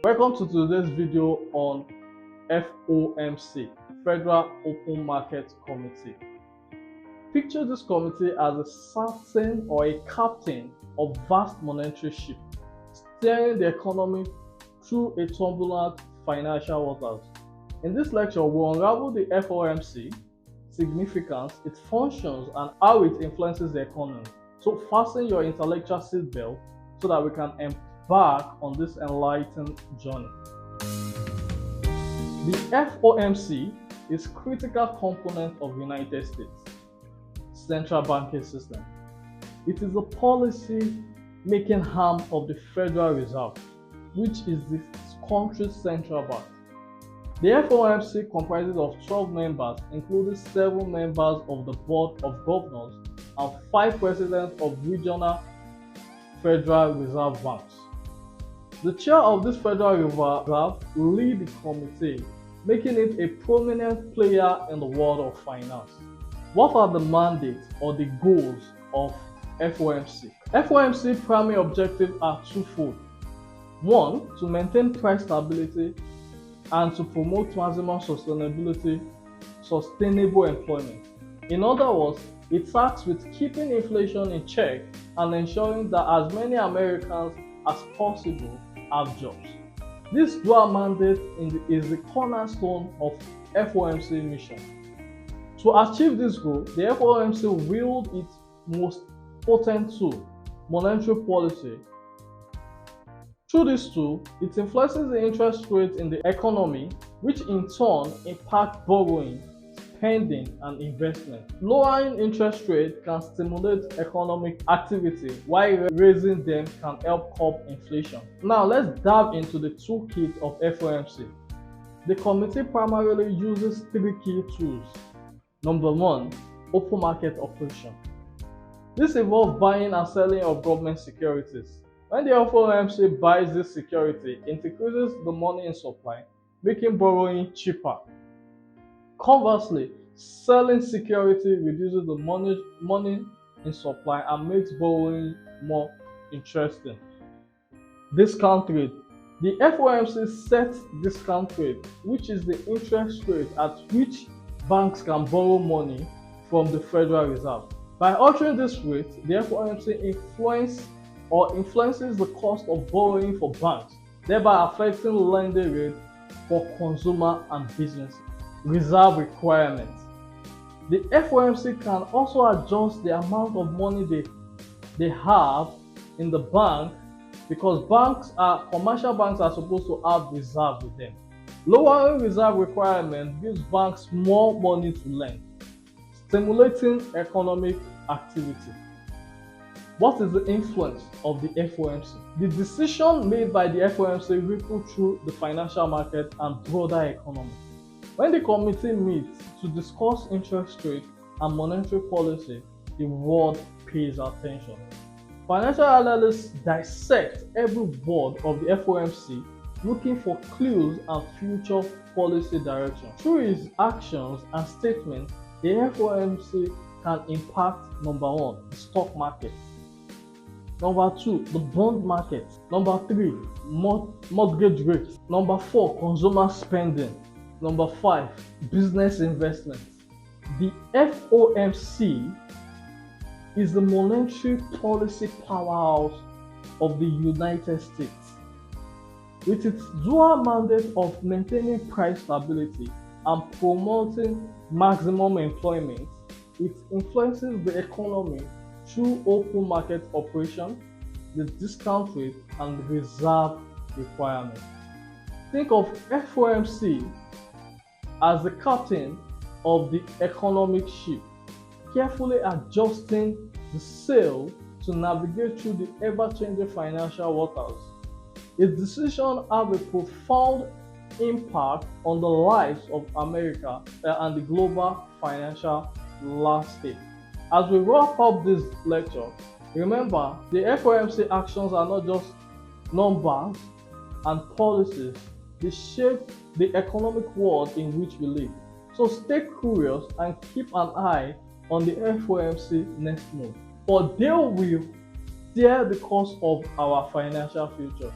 Welcome to today's video on FOMC, Federal Open Market Committee. Picture this committee as a certain or a captain of vast monetary ship, steering the economy through a turbulent financial waters. In this lecture, we'll unravel the FOMC, significance, its functions, and how it influences the economy. So fasten your intellectual seatbelt so that we can embark on this enlightening journey. The FOMC is a critical component of the United States central banking system. It is a policy-making arm of the Federal Reserve, which is the country's central bank. The FOMC comprises of 12 members, including 7 members of the Board of Governors and 5 presidents of regional Federal Reserve banks. The chair of this Federal Reserve leads the committee, making it a prominent player in the world of finance. What are the mandates or the goals of FOMC? FOMC's primary objectives are twofold. 1. To maintain price stability and to promote maximum sustainable employment. In other words, it acts with keeping inflation in check and ensuring that as many Americans as possible have jobs. This dual mandate is the cornerstone of FOMC mission. To achieve this goal, the FOMC wields its most potent tool, monetary policy. Through this tool, it influences the interest rate in the economy, which in turn impacts borrowing, spending, and investment. Lowering interest rates can stimulate economic activity, while raising them can help curb inflation. Now let's dive into the toolkit of FOMC. The committee primarily uses 3 key tools. Number 1, open market operation. This involves buying and selling of government securities. When the FOMC buys this security, it increases the money in supply, making borrowing cheaper. Conversely, selling security reduces the money in supply and makes borrowing more interesting. Discount rate. The FOMC sets discount rate, which is the interest rate at which banks can borrow money from the Federal Reserve. By altering this rate, the FOMC influences the cost of borrowing for banks, thereby affecting lending rates for consumer and businesses. Reserve requirements. The FOMC can also adjust the amount of money they have in the bank because commercial banks are supposed to have reserve with them. Lowering reserve requirements gives banks more money to lend, stimulating economic activity. What is the influence of the FOMC? The decision made by the FOMC ripple through the financial market and broader economy. When the committee meets to discuss interest rate and monetary policy, the world pays attention. Financial analysts dissect every word of the FOMC, looking for clues and future policy direction. Through its actions and statements, the FOMC can impact number 1, the stock market. Number 2, the bond market. Number 3, mortgage rates. Number 4, consumer spending. Number 5, business investments. The FOMC is the monetary policy powerhouse of the United States. With its dual mandate of maintaining price stability and promoting maximum employment, it influences the economy through open market operation, the discount rate, and reserve requirements. Think of FOMC as the captain of the economic ship, carefully adjusting the sail to navigate through the ever-changing financial waters. Its decisions have a profound impact on the lives of America and the global financial landscape. As we wrap up this lecture, remember the FOMC actions are not just numbers and policies, they shape the economic world in which we live. So stay curious and keep an eye on the FOMC next month, for they will steer the course of our financial future.